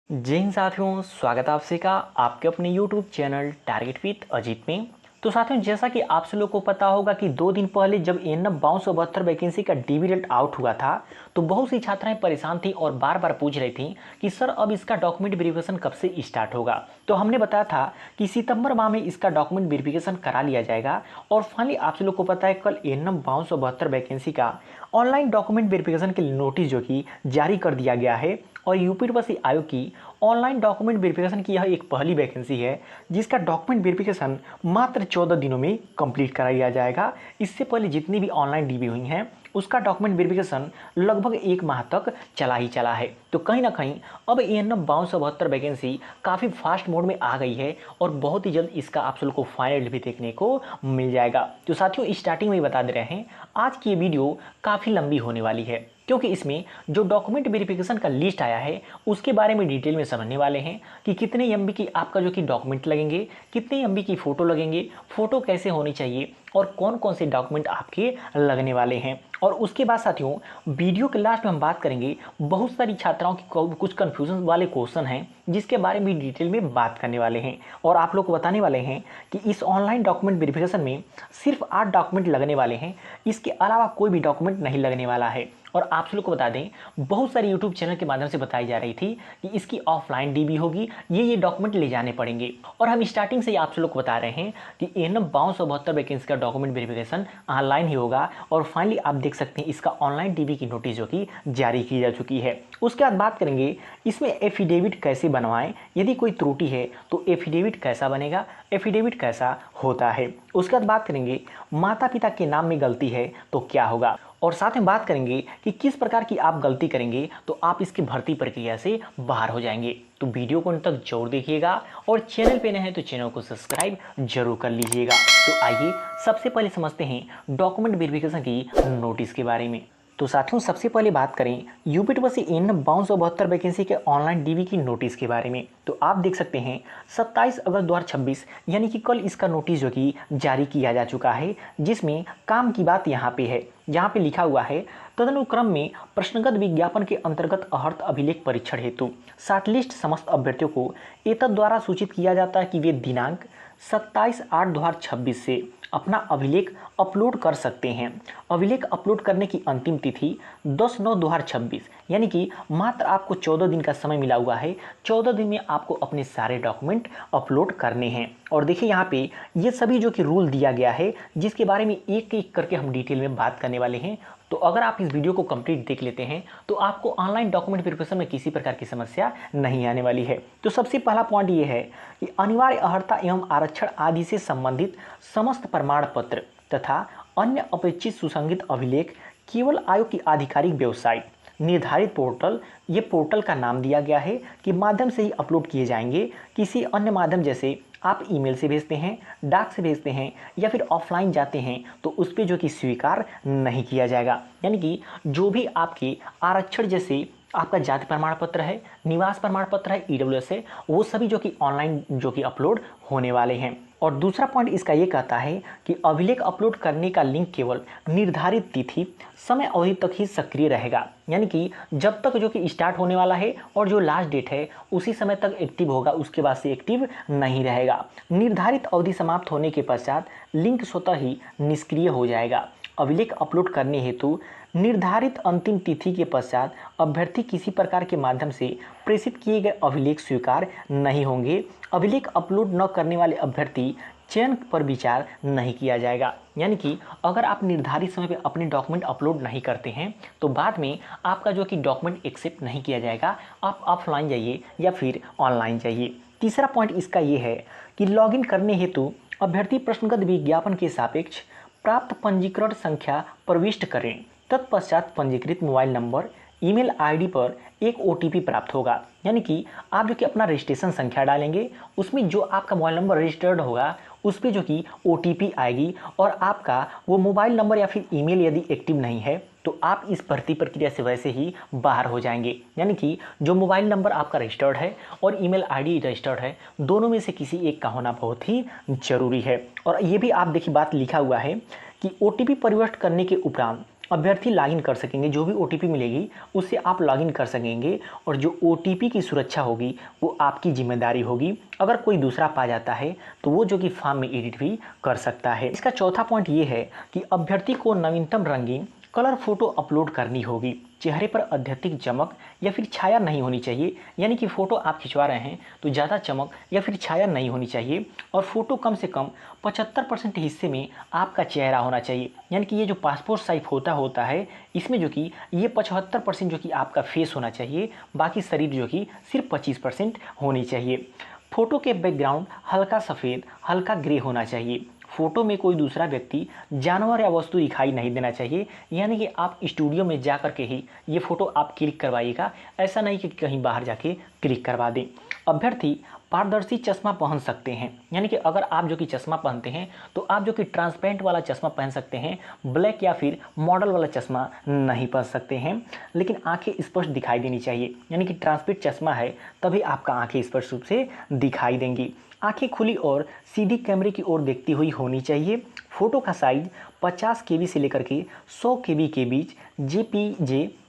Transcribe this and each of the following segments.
जय हिंद साथियों, स्वागत है आपसे का आपके अपने YouTube channel target with Ajit में। तो साथियों, जैसा कि आप सब लोग को पता होगा कि 2 दिन पहले जब एएनएम 5272 वैकेंसी का डीबी रिजल्ट आउट हुआ था, तो बहुत सी छात्राएं परेशान थी और बार बार पूछ रही थी कि सर अब इसका डॉक्यूमेंट वेरिफिकेशन कब से स्टार्ट होगा। तो हमने बताया था कि सितंबर माह में इसका डॉक्यूमेंट वेरिफिकेशन करा लिया जाएगा। और फाइनली आप सब लोग को पता है, कल एएनएम 5272 वैकेंसी का ऑनलाइन डॉक्यूमेंट वेरिफिकेशन के नोटिस जो कि जारी कर दिया गया है। और यूपी युनिवर्सिटी आयोग की ऑनलाइन डॉक्यूमेंट वेरिफिकेशन की यह एक पहली वैकेंसी है जिसका डॉक्यूमेंट वेरिफिकेशन मात्र 14 दिनों में कंप्लीट करा लिया जाएगा। इससे पहले जितनी भी ऑनलाइन डीबी हुई हैं उसका डॉक्यूमेंट वेरिफिकेशन लगभग 1 माह तक चला ही चला है। तो कहीं ना कहीं अब एएनएम 5272 वैकेंसी काफ़ी फास्ट मोड में आ गई है और बहुत ही जल्द इसका आप लोग को फाइनल भी देखने को मिल जाएगा। तो साथियों, स्टार्टिंग में ही बता दे रहे हैं, आज की ये वीडियो काफ़ी लंबी होने वाली है क्योंकि इसमें जो डॉक्यूमेंट वेरिफिकेशन का लिस्ट आया है उसके बारे में डिटेल में समझने वाले हैं कि कितने एमबी की आपका जो कि डॉक्यूमेंट लगेंगे, कितने एमबी की फ़ोटो लगेंगे, फ़ोटो कैसे होनी चाहिए और कौन कौन से डॉक्यूमेंट आपके लगने वाले हैं। और उसके बाद साथियों, वीडियो के लास्ट में हम बात करेंगे, बहुत सारी छात्राओं की कुछ कन्फ्यूजन वाले क्वेश्चन हैं जिसके बारे में डिटेल में बात करने वाले हैं और आप लोग को बताने वाले हैं कि इस ऑनलाइन डॉक्यूमेंट वेरिफिकेशन में सिर्फ 8 डॉक्यूमेंट लगने वाले हैं, इसके अलावा कोई भी डॉक्यूमेंट नहीं लगने वाला है। और आप लोग को बता दें, बहुत सारी यूट्यूब चैनल के माध्यम से बताई जा रही थी कि इसकी ऑफलाइन डीबी होगी, ये डॉक्यूमेंट ले जाने पड़ेंगे। और हम स्टार्टिंग से ही आप लोग को बता रहे हैं कि एएनएम 5272 वैकेंसी का डॉक्यूमेंट वेरिफिकेशन ऑनलाइन ही होगा। और फाइनली आप देख सकते हैं इसका ऑनलाइन डीबी की नोटिस जो कि जारी की जा चुकी है। उसके बाद बात करेंगे इसमें एफिडेविट कैसे बनवाएं, यदि कोई त्रुटि है तो एफिडेविट कैसा बनेगा, एफिडेविट कैसा होता है। उसके बाद बात करेंगे माता पिता के नाम में गलती है तो क्या होगा, और साथ में बात करेंगे कि किस प्रकार की आप गलती करेंगे तो आप इसकी भर्ती प्रक्रिया से बाहर हो जाएंगे। तो वीडियो को अंत तक जरूर देखिएगा और चैनल पे नए हैं तो चैनल को सब्सक्राइब जरूर कर लीजिएगा। तो आइए सबसे पहले समझते हैं डॉक्यूमेंट वेरिफिकेशन की नोटिस के बारे में। तो साथियों, सबसे पहले बात करें यूपी युनिवर्सिटी एएनएम 5272 वैकेंसी के ऑनलाइन डीबी की नोटिस के बारे में। तो आप देख सकते हैं 27 अगस्त 2026 यानी कि कल इसका नोटिस जो कि जारी किया जा चुका है, जिसमें काम की बात यहाँ पे है। यहाँ पे लिखा हुआ है, तदनुक्रम में प्रश्नगत विज्ञापन के अंतर्गत अर्थ अभिलेख परीक्षण हेतु शॉर्टलिस्ट समस्त अभ्यर्थियों को एतद द्वारा सूचित किया जाता है कि वे दिनांक 27/8/2026 से अपना अभिलेख अपलोड कर सकते हैं। अभिलेख अपलोड करने की अंतिम तिथि 10/9/2026 यानी कि मात्र आपको 14 दिन का समय मिला हुआ है। 14 दिन में आपको अपने सारे डॉक्यूमेंट अपलोड करने हैं। और देखिए यहाँ पे ये सभी जो कि रूल दिया गया है जिसके बारे में एक एक करके हम डिटेल में बात करने वाले हैं। तो अगर आप इस वीडियो को कंप्लीट देख लेते हैं तो आपको ऑनलाइन डॉक्यूमेंट वेरिफिकेशन में किसी प्रकार की समस्या नहीं आने वाली है। तो सबसे पहला पॉइंट ये है कि अनिवार्य अर्हता एवं आरक्षण आदि से संबंधित समस्त प्रमाण पत्र तथा अन्य अपेक्षित सुसंगत अभिलेख केवल आयोग की आधिकारिक वेबसाइट निर्धारित पोर्टल, ये पोर्टल का नाम दिया गया है, कि माध्यम से ही अपलोड किए जाएंगे। किसी अन्य माध्यम जैसे आप ईमेल से भेजते हैं, डाक से भेजते हैं या फिर ऑफलाइन जाते हैं तो उस पर जो कि स्वीकार नहीं किया जाएगा। यानी कि जो भी आपके आरक्षण जैसे आपका जाति प्रमाण पत्र है, निवास प्रमाण पत्र है, ईडब्ल्यूएस है, वो सभी जो कि ऑनलाइन जो कि अपलोड होने वाले हैं। और दूसरा पॉइंट इसका ये कहता है कि अभिलेख अपलोड करने का लिंक केवल निर्धारित तिथि समय अवधि तक ही सक्रिय रहेगा। यानी कि जब तक जो कि स्टार्ट होने वाला है और जो लास्ट डेट है उसी समय तक एक्टिव होगा, उसके बाद से एक्टिव नहीं रहेगा। निर्धारित अवधि समाप्त होने के पश्चात लिंक स्वतः ही निष्क्रिय हो जाएगा। अभिलेख अपलोड करने हेतु निर्धारित अंतिम तिथि के पश्चात अभ्यर्थी किसी प्रकार के माध्यम से प्रेषित किए गए अभिलेख स्वीकार नहीं होंगे। अभिलेख अपलोड न करने वाले अभ्यर्थी चयन पर विचार नहीं किया जाएगा। यानी कि अगर आप निर्धारित समय पर अपने डॉक्यूमेंट अपलोड नहीं करते हैं तो बाद में आपका जो कि डॉक्यूमेंट एक्सेप्ट नहीं किया जाएगा। आप ऑफलाइन जाइए या फिर ऑनलाइन जाइए। तीसरा पॉइंट इसका ये है कि लॉगिन करने हेतु अभ्यर्थी प्रश्नगत विज्ञापन के सापेक्ष प्राप्त पंजीकरण संख्या प्रविष्ट करें। तत्पश्चात पंजीकृत मोबाइल नंबर, ईमेल आईडी पर एक ओटीपी प्राप्त होगा। यानी कि आप जो कि अपना रजिस्ट्रेशन संख्या डालेंगे, उसमें जो आपका मोबाइल नंबर रजिस्टर्ड होगा उस पर जो कि ओटीपी आएगी और आपका वो मोबाइल नंबर या फिर ईमेल यदि एक्टिव नहीं है तो आप इस भर्ती प्रक्रिया से वैसे ही बाहर हो जाएंगे। यानी कि जो मोबाइल नंबर आपका रजिस्टर्ड है और ईमेल आईडी रजिस्टर्ड है, दोनों में से किसी एक का होना बहुत ही जरूरी है। और ये भी आप देखिए बात लिखा हुआ है कि ओटीपी प्रविष्ट करने के उपरांत अभ्यर्थी लॉगिन कर सकेंगे। जो भी ओटीपी मिलेगी उससे आप लॉगिन कर सकेंगे और जो ओटीपी की सुरक्षा होगी वो आपकी जिम्मेदारी होगी। अगर कोई दूसरा पा जाता है तो वो जो कि फॉर्म में एडिट भी कर सकता है। इसका चौथा पॉइंट ये है कि अभ्यर्थी को नवीनतम रंगीन कलर फोटो अपलोड करनी होगी। चेहरे पर अत्यधिक चमक या फिर छाया नहीं होनी चाहिए, यानी कि फ़ोटो आप खिंचवा रहे हैं तो ज़्यादा चमक या फिर छाया नहीं होनी चाहिए। और फ़ोटो कम से कम 75% हिस्से में आपका चेहरा होना चाहिए, यानी कि ये जो पासपोर्ट साइज होता है इसमें जो कि ये 75% जो कि आपका फेस होना चाहिए, बाकी शरीर जो कि सिर्फ 25% होनी चाहिए। फ़ोटो के बैकग्राउंड हल्का सफ़ेद हल्का ग्रे होना चाहिए। फ़ोटो में कोई दूसरा व्यक्ति जानवर या वस्तु दिखाई नहीं देना चाहिए, यानी कि आप स्टूडियो में जा कर के ही ये फ़ोटो आप क्लिक करवाइएगा, ऐसा नहीं कि कहीं बाहर जाके क्लिक करवा दें। अभ्यर्थी पारदर्शी चश्मा पहन सकते हैं, यानी कि अगर आप जो कि चश्मा पहनते हैं तो आप जो कि ट्रांसपेरेंट वाला चश्मा पहन सकते हैं, ब्लैक या फिर मॉडल वाला चश्मा नहीं पहन सकते हैं। लेकिन आंखें स्पष्ट दिखाई देनी चाहिए, यानी कि ट्रांसपेरेंट चश्मा है तभी आपका आंखें स्पष्ट रूप से दिखाई देंगी। आंखें खुली और सीधी कैमरे की ओर देखती हुई होनी चाहिए। फ़ोटो का साइज़ 50 केबी से लेकर के 100 केबी के बीच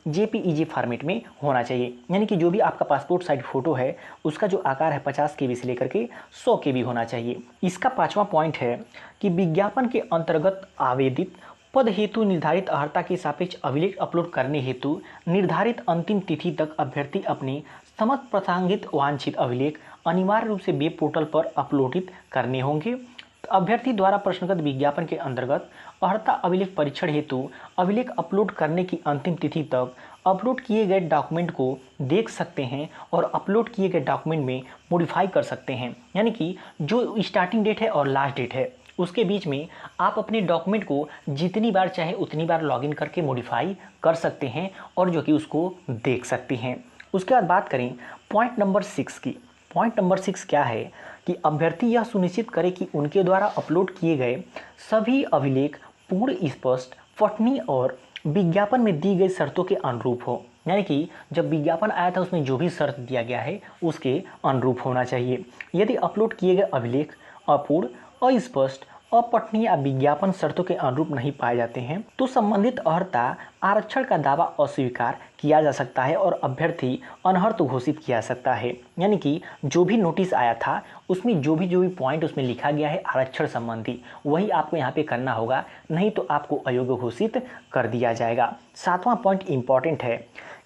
जेपीईजी फॉर्मेट में होना चाहिए, यानी कि जो भी आपका पासपोर्ट साइज फ़ोटो है उसका जो आकार है 50 केबी से लेकर के 100 केबी होना चाहिए। इसका पाँचवा पॉइंट है कि विज्ञापन के अंतर्गत आवेदित पद हेतु निर्धारित अर्हता के सापेक्ष अभिलेख अपलोड करने हेतु निर्धारित अंतिम तिथि तक अभ्यर्थी अपने समस्त प्रासंगिक वांछित अभिलेख अनिवार्य रूप से वेब पोर्टल पर अपलोडित करने होंगे। अभ्यर्थी द्वारा प्रश्नगत विज्ञापन के अंतर्गत अर्हता अभिलेख परीक्षण हेतु अभिलेख अपलोड करने की अंतिम तिथि तक अपलोड किए गए डॉक्यूमेंट को देख सकते हैं और अपलोड किए गए डॉक्यूमेंट में मॉडिफाई कर सकते हैं, यानी कि जो स्टार्टिंग डेट है और लास्ट डेट है उसके बीच में आप अपने डॉक्यूमेंट को जितनी बार चाहे उतनी बार लॉगिन करके मॉडिफाई कर सकते हैं और जो कि उसको देख सकते हैं। उसके बाद बात करें पॉइंट नंबर 6 की। पॉइंट नंबर 6 क्या है कि अभ्यर्थी यह सुनिश्चित करे कि उनके द्वारा अपलोड किए गए सभी अभिलेख पूर्ण स्पष्ट पठनीय और विज्ञापन में दी गई शर्तों के अनुरूप हो, यानी कि जब विज्ञापन आया था उसमें जो भी शर्त दिया गया है उसके अनुरूप होना चाहिए। यदि अपलोड किए गए अभिलेख अपूर्ण अस्पष्ट अपठनीय या विज्ञापन शर्तों के अनुरूप नहीं पाए जाते हैं तो संबंधित अर्हता आरक्षण का दावा अस्वीकार किया जा सकता है और अभ्यर्थी अनर्हत घोषित किया जा सकता है। यानी कि जो भी नोटिस आया था उसमें जो भी पॉइंट उसमें लिखा गया है आरक्षण संबंधी वही आपको यहाँ पे करना होगा, नहीं तो आपको अयोग्य घोषित कर दिया जाएगा। सातवां पॉइंट इंपॉर्टेंट है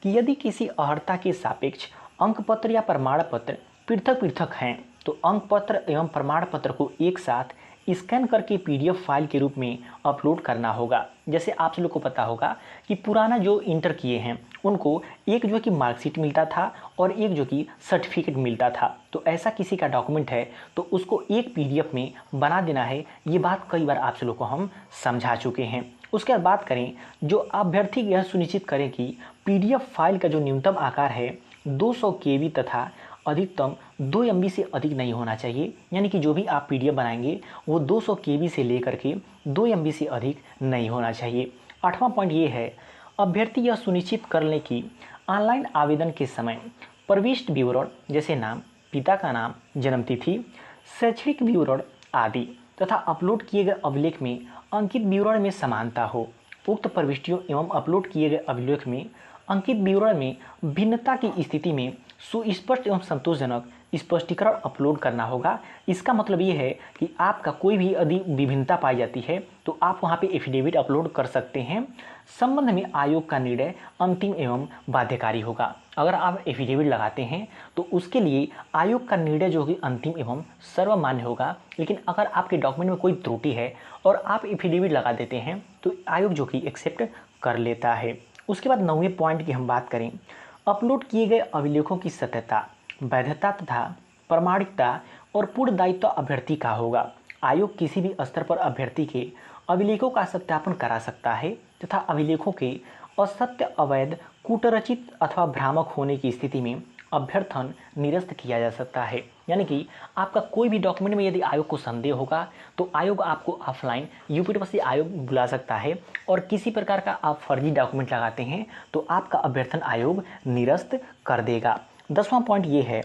कि यदि किसी अर्हता के सापेक्ष अंक पत्र या प्रमाण पत्र पृथक पृथक हैं तो अंक पत्र एवं प्रमाण पत्र को एक साथ स्कैन करके पीडीएफ फाइल के रूप में अपलोड करना होगा। जैसे आप लोग को पता होगा कि पुराना जो इंटर किए हैं उनको एक जो कि मार्कशीट मिलता था और एक जो कि सर्टिफिकेट मिलता था, तो ऐसा किसी का डॉक्यूमेंट है तो उसको एक पीडीएफ में बना देना है। ये बात कई बार आप लोग को हम समझा चुके हैं। उसके बाद बात करें जो अभ्यर्थी यह सुनिश्चित करें कि पीडीएफ फाइल का जो न्यूनतम आकार है 200 केबी तथा अधिकतम 2 MB से अधिक नहीं होना चाहिए, यानी कि जो भी आप पीडीएफ बनाएंगे वो 200 केबी से लेकर के 2 MB से अधिक नहीं होना चाहिए। आठवां पॉइंट ये है अभ्यर्थी यह सुनिश्चित कर लें कि ऑनलाइन आवेदन के समय प्रविष्ट विवरण जैसे नाम, पिता का नाम, जन्मतिथि, शैक्षणिक विवरण आदि तथा अपलोड किए गए अभिलेख में अंकित विवरण में समानता हो। उक्त प्रविष्टियों एवं अपलोड किए गए अभिलेख में अंकित विवरण में भिन्नता की स्थिति में सुस्पष्ट एवं संतोषजनक स्पष्टीकरण अपलोड करना होगा। इसका मतलब ये है कि आपका कोई भी यदि विभिन्नता पाई जाती है तो आप वहाँ पे एफिडेविट अपलोड कर सकते हैं। संबंध में आयोग का निर्णय अंतिम एवं बाध्यकारी होगा। अगर आप एफिडेविट लगाते हैं तो उसके लिए आयोग का निर्णय जो कि अंतिम एवं सर्वमान्य होगा। लेकिन अगर आपके डॉक्यूमेंट में कोई त्रुटि है और आप एफिडेविट लगा देते हैं तो आयोग जो कि एक्सेप्ट कर लेता है। उसके बाद 9वें पॉइंट की हम बात करें अपलोड किए गए अभिलेखों की सत्यता, वैधता तथा प्रामाणिकता और पूर्ण दायित्व अभ्यर्थी का होगा। आयोग किसी भी स्तर पर अभ्यर्थी के अभिलेखों का सत्यापन करा सकता है तथा अभिलेखों के असत्य, अवैध, कूटरचित अथवा भ्रामक होने की स्थिति में अभ्यर्थन निरस्त किया जा सकता है। यानी कि आपका कोई भी डॉक्यूमेंट में यदि आयोग को संदेह होगा तो आयोग आपको ऑफलाइन यूपीटी से आयोग बुला सकता है और किसी प्रकार का आप फर्जी डॉक्यूमेंट लगाते हैं तो आपका अभ्यर्थन आयोग निरस्त कर देगा। 10वां पॉइंट ये है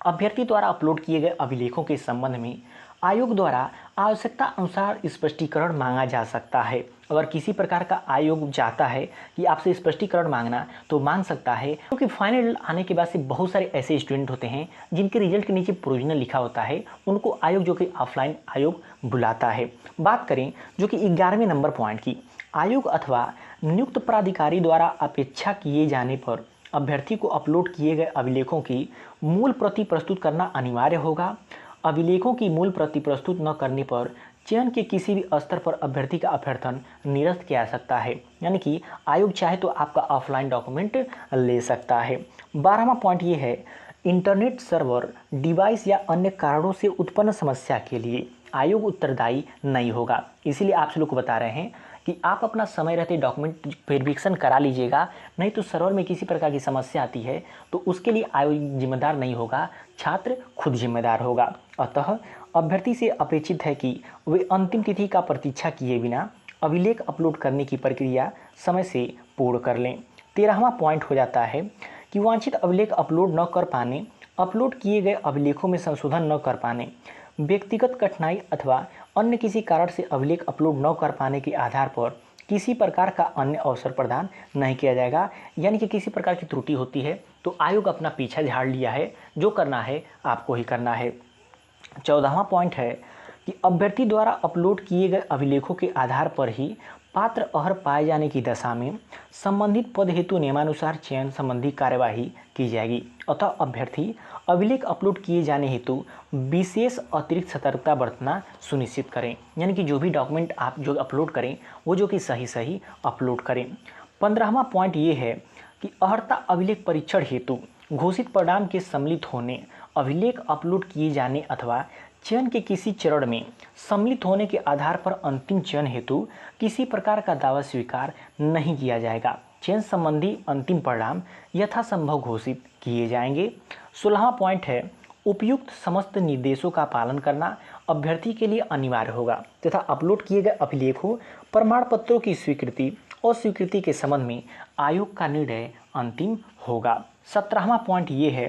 अभ्यर्थी द्वारा अपलोड किए गए अभिलेखों के संबंध में आयोग द्वारा आवश्यकता अनुसार स्पष्टीकरण मांगा जा सकता है। अगर किसी प्रकार का आयोग चाहता है कि आपसे स्पष्टीकरण मांगना तो मांग सकता है, क्योंकि फाइनल आने के बाद से बहुत सारे ऐसे स्टूडेंट होते हैं जिनके रिजल्ट के नीचे प्रोविजनल लिखा होता है, उनको आयोग जो कि ऑफलाइन आयोग बुलाता है। बात करें जो कि 11वें नंबर पॉइंट की, आयोग अथवा नियुक्त प्राधिकारी द्वारा अपेक्षा किए जाने पर अभ्यर्थी को अपलोड किए गए अभिलेखों की मूल प्रति प्रस्तुत करना अनिवार्य होगा। अभिलेखों की मूल प्रति प्रस्तुत न करने पर चयन के किसी भी स्तर पर अभ्यर्थी का अभ्यर्थन निरस्त किया जा सकता है, यानी कि आयोग चाहे तो आपका ऑफलाइन डॉक्यूमेंट ले सकता है। 12वां पॉइंट ये है, इंटरनेट सर्वर डिवाइस या अन्य कारणों से उत्पन्न समस्या के लिए आयोग उत्तरदायी नहीं होगा। इसीलिए आप लोग को बता रहे हैं कि आप अपना समय रहते डॉक्यूमेंट वेरिफिकेशन करा लीजिएगा, नहीं तो सर्वर में किसी प्रकार की समस्या आती है तो उसके लिए आयोग जिम्मेदार नहीं होगा, छात्र खुद जिम्मेदार होगा। अतः अभ्यर्थी से अपेक्षित है कि वे अंतिम तिथि का प्रतीक्षा किए बिना अभिलेख अपलोड करने की प्रक्रिया समय से पूर्ण कर लें। 13वां पॉइंट हो जाता है कि वांछित अभिलेख अपलोड न कर पाने, अपलोड किए गए अभिलेखों में संशोधन न कर पाने, व्यक्तिगत कठिनाई अथवा अन्य किसी कारण से अभिलेख अपलोड न कर पाने के आधार पर किसी प्रकार का अन्य अवसर प्रदान नहीं किया जाएगा। यानी कि किसी प्रकार की त्रुटि होती है तो आयोग अपना पीछा झाड़ लिया है, जो करना है आपको ही करना है। 14वां पॉइंट है कि अभ्यर्थी द्वारा अपलोड किए गए अभिलेखों के आधार पर ही पात्र अर्ह पाए जाने की दशा में संबंधित पद हेतु नियमानुसार चयन संबंधी कार्यवाही की जाएगी। अतः अभ्यर्थी अभिलेख अपलोड किए जाने हेतु विशेष अतिरिक्त सतर्कता बरतना सुनिश्चित करें, यानी कि जो भी डॉक्यूमेंट आप जो अपलोड करें वो जो कि सही अपलोड करें। 15वां पॉइंट ये है कि अर्हता अभिलेख परीक्षण हेतु घोषित परिणाम के सम्मिलित होने, अभिलेख अपलोड किए जाने अथवा चयन के किसी चरण में सम्मिलित होने के आधार पर अंतिम चयन हेतु किसी प्रकार का दावा स्वीकार नहीं किया जाएगा। चयन संबंधी अंतिम परिणाम यथासंभव घोषित किए जाएंगे। 16वां पॉइंट है, उपयुक्त समस्त निर्देशों का पालन करना अभ्यर्थी के लिए अनिवार्य होगा तथा अपलोड किए गए अभिलेखों प्रमाण पत्रों की स्वीकृति और स्वीकृति के संबंध में आयोग का निर्णय अंतिम होगा। 17वां पॉइंट ये है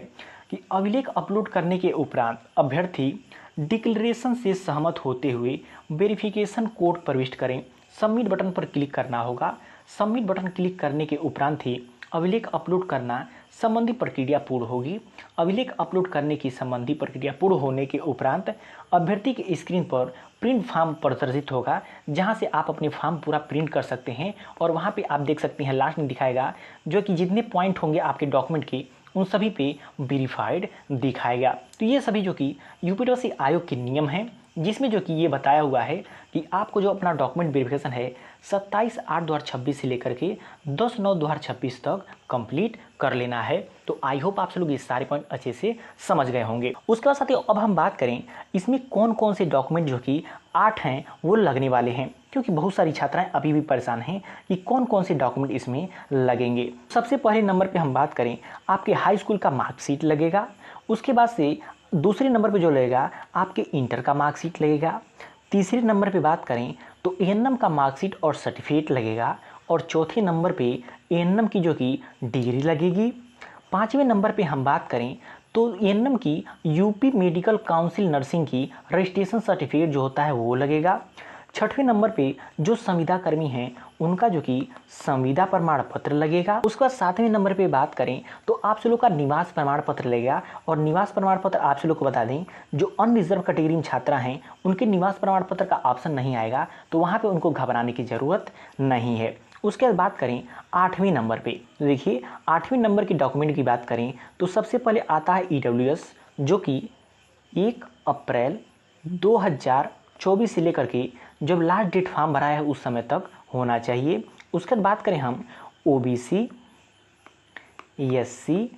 कि अभिलेख अपलोड करने के उपरांत अभ्यर्थी डिक्लेरेशन से सहमत होते हुए वेरिफिकेशन कोड प्रविष्ट करें। सबमिट बटन पर क्लिक करना होगा। सबमिट बटन क्लिक करने के उपरांत ही अभिलेख अपलोड करना संबंधी प्रक्रिया पूर्ण होगी। अभिलेख अपलोड करने की संबंधी प्रक्रिया पूर्ण होने के उपरांत अभ्यर्थी के स्क्रीन पर प्रिंट फॉर्म प्रदर्शित होगा, जहां से आप अपने फॉर्म पूरा प्रिंट कर सकते हैं और वहां पे आप देख सकते हैं लास्ट में दिखाएगा जो कि जितने पॉइंट होंगे आपके डॉक्यूमेंट के उन सभी पे वेरीफाइड दिखाएगा। तो ये सभी जो कि यूपीएससी आयोग के नियम हैं, जिसमें जो कि ये बताया हुआ है कि आपको जो अपना डॉक्यूमेंट वेरिफिकेशन है 27/8/2026 से लेकर के 10/9/2026 तक कंप्लीट कर लेना है। तो आई होप आप लोग ये सारे पॉइंट अच्छे से समझ गए होंगे। उसके बाद साथियों अब हम बात करें इसमें कौन कौन से डॉक्यूमेंट जो कि 8 हैं वो लगने वाले हैं, क्योंकि बहुत सारी छात्राएं अभी भी परेशान हैं कि कौन कौन से डॉक्यूमेंट इसमें लगेंगे। सबसे पहले नंबर पे हम बात करें आपके हाई स्कूल का मार्कशीट लगेगा। उसके बाद से दूसरे नंबर पे जो लगेगा आपके इंटर का मार्कशीट लगेगा। तीसरे नंबर पे बात करें तो एएनएम का मार्कशीट और सर्टिफिकेट लगेगा और चौथे नंबर पे एएनएम की जो कि डिग्री लगेगी। पाँचवें नंबर पे हम बात करें तो एएनएम की यूपी मेडिकल काउंसिल नर्सिंग की रजिस्ट्रेशन सर्टिफिकेट जो होता है वो लगेगा। छठवें नंबर पे जो संविदा कर्मी हैं उनका जो कि संविदा प्रमाण पत्र लगेगा। उसके बाद सातवें नंबर पे बात करें तो आप लोग का निवास प्रमाण पत्र लगेगा और निवास प्रमाण पत्र आप लोग को बता दें जो अनरिजर्व कैटेगरी में छात्रा हैं उनके निवास प्रमाण पत्र का ऑप्शन नहीं आएगा, तो वहाँ पे उनको घबराने की ज़रूरत नहीं है। उसके बाद बात करें 8वें नंबर पे, तो देखिए 8वें नंबर की डॉक्यूमेंट की बात करें तो सबसे पहले आता है ईडब्ल्यूएस, जो कि 1 अप्रैल 2024 से लेकर के जब लास्ट डेट फॉर्म भरा है उस समय तक होना चाहिए। उसके बाद बात करें हम ओबीसी, एससी,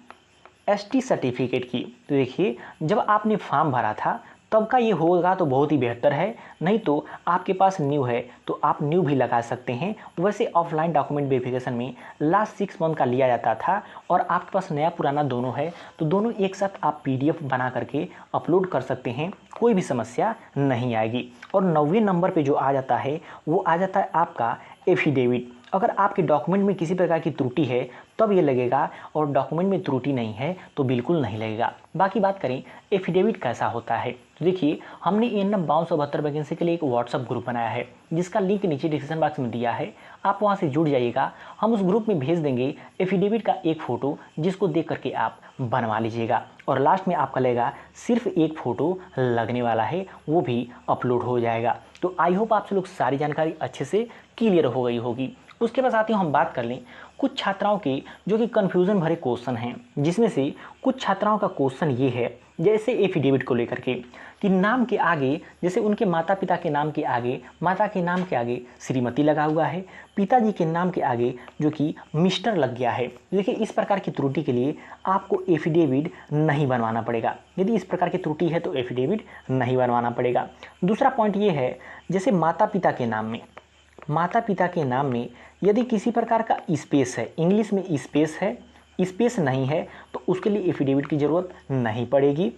एसटी सर्टिफिकेट की, तो देखिए जब आपने फॉर्म भरा था तब का ये होगा तो बहुत ही बेहतर है, नहीं तो आपके पास न्यू है तो आप न्यू भी लगा सकते हैं। वैसे ऑफलाइन डॉक्यूमेंट वेरिफिकेशन में लास्ट 6 मंथ का लिया जाता था और आपके पास नया पुराना दोनों है तो दोनों एक साथ आप पीडीएफ बना करके अपलोड कर सकते हैं, कोई भी समस्या नहीं आएगी। और 9वें नंबर पे जो आ जाता है वो आ जाता है आपका एफिडेविट। अगर आपके डॉक्यूमेंट में किसी प्रकार की त्रुटि है तब ये लगेगा, और डॉक्यूमेंट में त्रुटि नहीं है तो बिल्कुल नहीं लगेगा। बाकी बात करें एफिडेविट कैसा होता है, तो देखिए हमने एएनएम 5272 वैकेंसी के लिए एक व्हाट्सअप ग्रुप बनाया है जिसका लिंक नीचे डिस्क्रिप्शन बॉक्स में दिया है, आप वहां से जुड़ जाइएगा। हम उस ग्रुप में भेज देंगे एफिडेविट का एक फ़ोटो जिसको देख करके आप बनवा लीजिएगा, और लास्ट में आपका लगेगा सिर्फ एक फ़ोटो लगने वाला है, वो भी अपलोड हो जाएगा। तो आई होप आप लोग सारी जानकारी अच्छे से क्लियर हो गई होगी। उसके बाद साथियों हम बात कर लें कुछ छात्राओं के जो कि कन्फ्यूज़न भरे क्वेश्चन हैं, जिसमें से कुछ छात्राओं का क्वेश्चन ये है, जैसे एफिडेविट को लेकर के कि नाम के आगे, जैसे उनके माता पिता के नाम के आगे, माता के नाम के आगे श्रीमती लगा हुआ है, पिताजी के नाम के आगे जो कि मिस्टर लग गया है। देखिए इस प्रकार की त्रुटि के लिए आपको एफिडेविट नहीं बनवाना पड़ेगा। यदि इस प्रकार की त्रुटि है तो एफिडेविट नहीं बनवाना पड़ेगा। दूसरा पॉइंट ये है, जैसे माता पिता के नाम में यदि किसी प्रकार का स्पेस है, इंग्लिश में स्पेस है, स्पेस नहीं है, तो उसके लिए एफिडेविट की ज़रूरत नहीं पड़ेगी।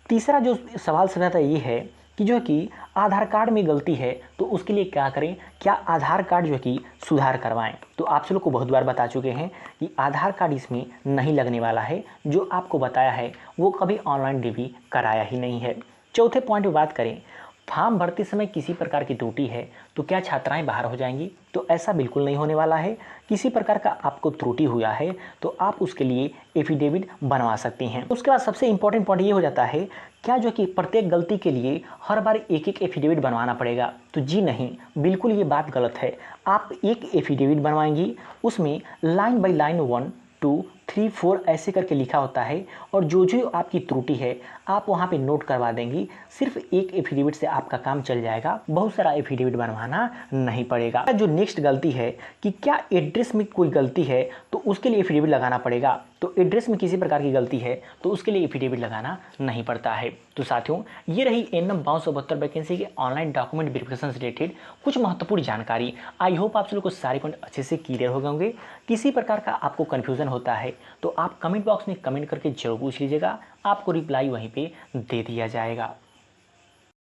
तीसरा जो सवाल रहता है ये है कि जो कि आधार कार्ड में गलती है तो उसके लिए क्या करें, क्या आधार कार्ड जो कि सुधार करवाएं। तो आप सब लोग को बहुत बार बता चुके हैं कि आधार कार्ड इसमें नहीं लगने वाला है, जो आपको बताया है वो कभी ऑनलाइन डीबी कराया ही नहीं है। चौथे पॉइंट पर बात करें, फॉर्म भरते समय किसी प्रकार की त्रुटि है तो क्या छात्राएं बाहर हो जाएंगी, तो ऐसा बिल्कुल नहीं होने वाला है। किसी प्रकार का आपको त्रुटि हुआ है तो आप उसके लिए एफिडेविट बनवा सकती हैं। उसके बाद सबसे इंपॉर्टेंट पॉइंट ये हो जाता है, क्या जो कि प्रत्येक गलती के लिए हर बार एक एक एफिडेविट बनवाना पड़ेगा, तो जी नहीं, बिल्कुल ये बात गलत है। आप एक एफिडेविट बनवाएंगी, उसमें लाइन बाई लाइन 1 2 3 4 ऐसे करके लिखा होता है, और जो जो आपकी त्रुटि है आप वहाँ पे नोट करवा देंगी। सिर्फ एक एफिडेविट से आपका काम चल जाएगा, बहुत सारा एफिडेविट बनवाना नहीं पड़ेगा। जो नेक्स्ट गलती है कि क्या एड्रेस में कोई गलती है तो उसके लिए एफिडेविट लगाना पड़ेगा, तो एड्रेस में किसी प्रकार की गलती है तो उसके लिए एफिडेविट लगाना नहीं पड़ता है। तो साथियों ये रही एएनएम 5272 वैकेंसी के ऑनलाइन डॉक्यूमेंट वेरिफिकेशन से रिलेटेड कुछ महत्वपूर्ण जानकारी। आई होप आप लोग को सारे पॉइंट अच्छे से क्लियर हो गए होंगे। किसी प्रकार का आपको कन्फ्यूजन होता है तो आप कमेंट बॉक्स में कमेंट करके जरूर पूछ लीजिएगा, आपको रिप्लाई वहीं पे दे दिया जाएगा।